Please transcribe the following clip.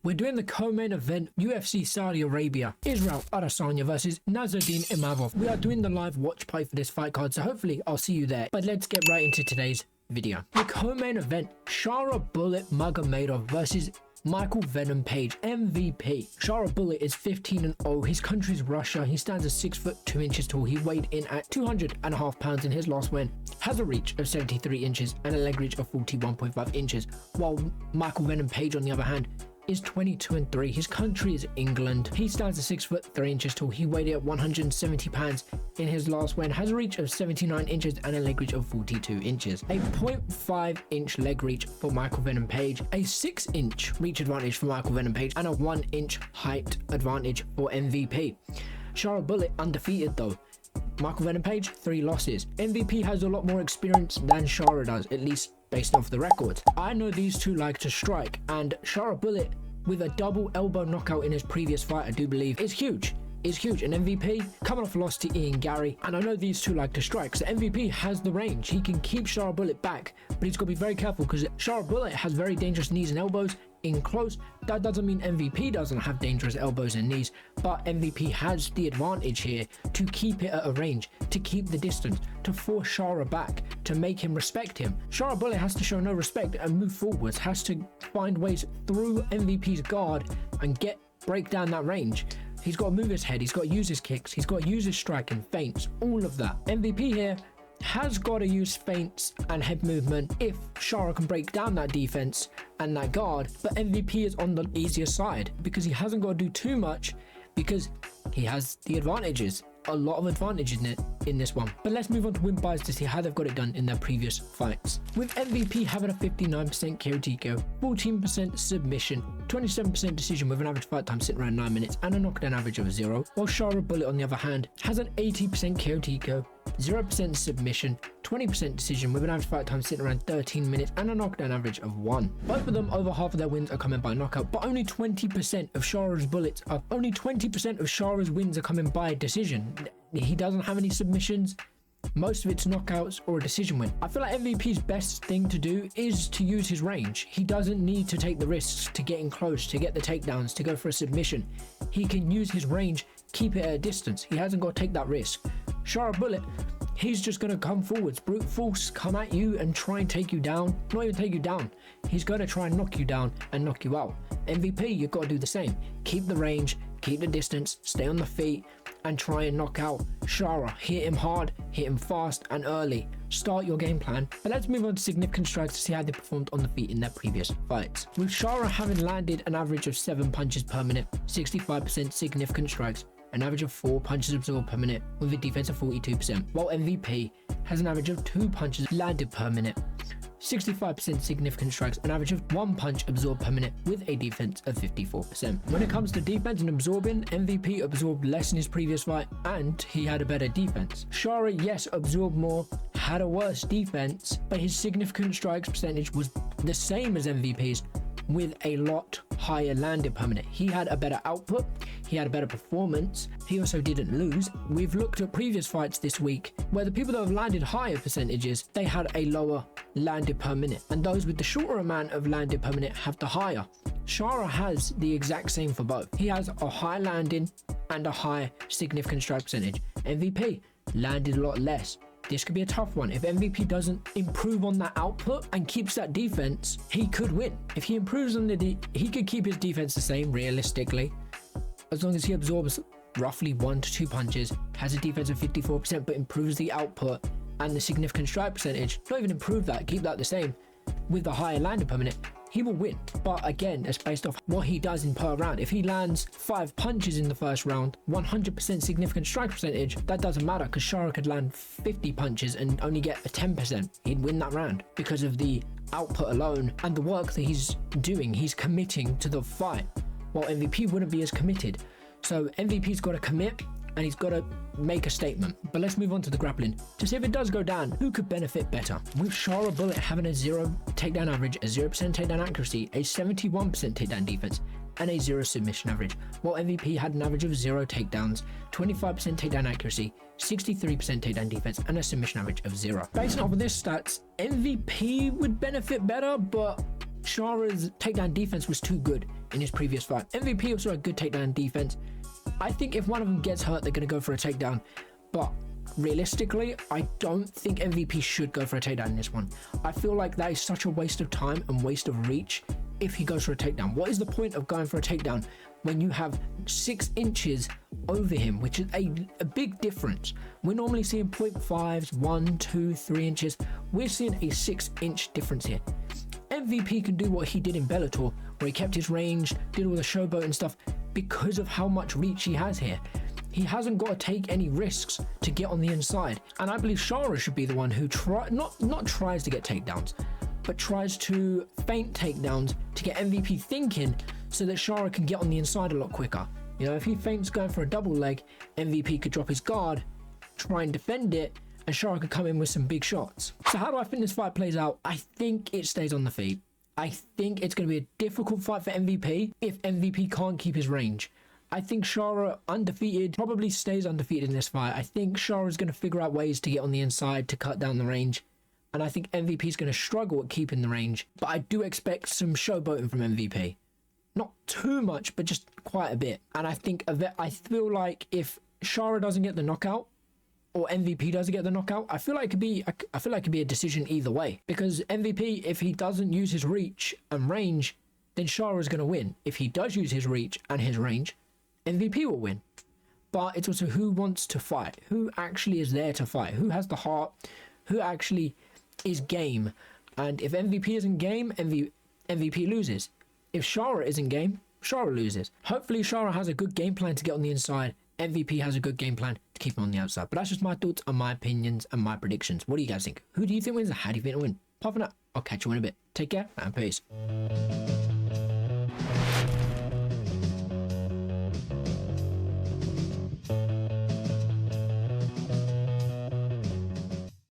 We're doing the co-main event, UFC Saudi Arabia, Israel Adesanya versus Nassourdine Imavov. We are doing the live watch play for this fight card, so hopefully I'll see you there. But let's get right into today's video. The co-main event, Shara Magomedov versus Michael Venom Page, MVP. Shara Bullet is 15-0. His country's Russia. He stands at 6 foot 2 inches tall. He weighed in at 200.5 pounds in his last win. Has a reach of 73 inches and a leg reach of 41.5 inches. While Michael Venom Page, on the other hand, is 22-3. His country is England. He stands at 6 foot 3 inches tall. He weighed at 170 pounds in his last win. Has a reach of 79 inches and a leg reach of 42 inches. A 0.5 inch leg reach for Michael Venom Page. A 6 inch reach advantage for Michael Venom Page. And a 1 inch height advantage for MVP. Shara Bullet undefeated though. Michael Venom Page, 3 losses. MVP has a lot more experience than Shara does, at least based off the records. I know these two like to strike, and Shara Bullet, with a double elbow knockout in his previous fight, I do believe, is huge. Is huge. And MVP coming off a loss to Ian Gary, and I know these two like to strike, so MVP has the range. He can keep Shara Bullet back, but he's got to be very careful because Shara Bullet has very dangerous knees and elbows in close. That doesn't mean MVP doesn't have dangerous elbows and knees, but MVP has the advantage here to keep it at a range, to keep the distance, to force Shara back, to make him respect him. Shara Bullet has to show no respect and move forwards, has to find ways through MVP's guard and break down that range. He's got to move his head, he's got to use his kicks, he's got to use his strike and feints, all of that. MVP here has got to use feints and head movement if Shara can break down that defense and that guard, but MVP is on the easier side because he hasn't got to do too much because he has the advantages. A lot of advantage in this one. But let's move on to win buys to see how they've got it done in their previous fights. With MVP having a 59% KO, 14% submission, 27% decision with an average fight time sitting around 9 minutes and a knockdown average of 0. While Shara Bullet, on the other hand, has an 80% KO, 0% submission, 20% decision with an average fight time sitting around 13 minutes and a knockdown average of 1. Both of them, over half of their wins are coming by knockout, but only 20% of Shara's wins are coming by decision. He doesn't have any submissions. Most of it's knockouts or a decision win. I feel like MVP's best thing to do is to use his range. He doesn't need to take the risks to get in close, to get the takedowns, to go for a submission. He can use his range, keep it at a distance. He hasn't got to take that risk. Shara Bullet, he's just going to come forwards, brute force, come at you and try and take you down. Not even take you down. He's going to try and knock you down and knock you out. MVP, you've got to do the same. Keep the range, keep the distance, stay on the feet, and try and knock out Shara. Hit him hard, hit him fast and early. Start your game plan. But let's move on to significant strikes to see how they performed on the feet in their previous fights. With Shara having landed an average of 7 punches per minute, 65% significant strikes, an average of 4 punches absorbed per minute with a defense of 42%, while MVP has an average of 2 punches landed per minute, 65% significant strikes, an average of 1 punch absorbed per minute with a defense of 54%. When it comes to defense and absorbing, MVP absorbed less in his previous fight and he had a better defense. Shara, yes, absorbed more, had a worse defense, but his significant strikes percentage was the same as MVP's with a lot higher landed per minute. He had a better output, he had a better performance, he also didn't lose. We've looked at previous fights this week where the people that have landed higher percentages, they had a lower landed per minute, and those with the shorter amount of landed per minute have the higher. Shara has the exact same for both. He has a high landing and a high significant strike percentage. MVP landed a lot less. This could be a tough one. If MVP doesn't improve on that output and keeps that defense, he could win. If he improves on he could keep his defense the same realistically, as long as he absorbs roughly 1 to 2 punches, has a defense of 54%, but improves the output and the significant strike percentage. Not even improve that, keep that the same with the higher landed per minute, he will win. But again, it's based off what he does in per round. If he lands 5 punches in the first round, 100% significant strike percentage, that doesn't matter because Shara could land 50 punches and only get a 10%. He'd win that round because of the output alone and the work that he's doing. He's committing to the fight, while MVP wouldn't be as committed. So MVP's got to commit and he's got to make a statement. But let's move on to the grappling to see if it does go down, who could benefit better. With Shara Bullet having a 0 takedown average, a 0% takedown accuracy, a 71% takedown defense, and a 0 submission average, while MVP had an average of 0 takedowns, 25% takedown accuracy, 63% takedown defense, and a submission average of 0. Based off of this stats, MVP would benefit better, but Shara's takedown defense was too good. in his previous fight. MVP also had good takedown defense. I think if one of them gets hurt, they're going to go for a takedown. But realistically, I don't think MVP should go for a takedown in this one. I feel like that is such a waste of time and waste of reach if he goes for a takedown. What is the point of going for a takedown when you have 6 inches over him, which is a big difference? We're normally seeing 0.5s, 1, 2, 3 inches. We're seeing a 6-inch difference here. MVP can do what he did in Bellator, where he kept his range, did all the showboat and stuff, because of how much reach he has here. He hasn't got to take any risks to get on the inside. And I believe Shara should be the one who not tries to get takedowns, but tries to feint takedowns to get MVP thinking so that Shara can get on the inside a lot quicker. You know, if he feints going for a double leg, MVP could drop his guard, try and defend it, and Shara could come in with some big shots. So how do I think this fight plays out? I think it stays on the feet. I think it's going to be a difficult fight for MVP if MVP can't keep his range. I think Shara, undefeated, probably stays undefeated in this fight. I think Shara is going to figure out ways to get on the inside to cut down the range. And I think MVP is going to struggle at keeping the range. But I do expect some showboating from MVP. Not too much, but just quite a bit. And I feel like if Shara doesn't get the knockout, or MVP doesn't get the knockout, I feel like it could be a decision either way. Because MVP, if he doesn't use his reach and range, then Shara is going to win. If he does use his reach and his range, MVP will win. But it's also who wants to fight, who actually is there to fight, who has the heart, who actually is game. And if MVP isn't game, MVP loses. If Shara isn't game, Shara loses. Hopefully Shara has a good game plan to get on the inside. MVP has a good game plan to keep him on the outside. But that's just my thoughts and my opinions and my predictions. What do you guys think? Who do you think wins? How do you think it'll win? Apart from that, I'll catch you in a bit. Take care and peace.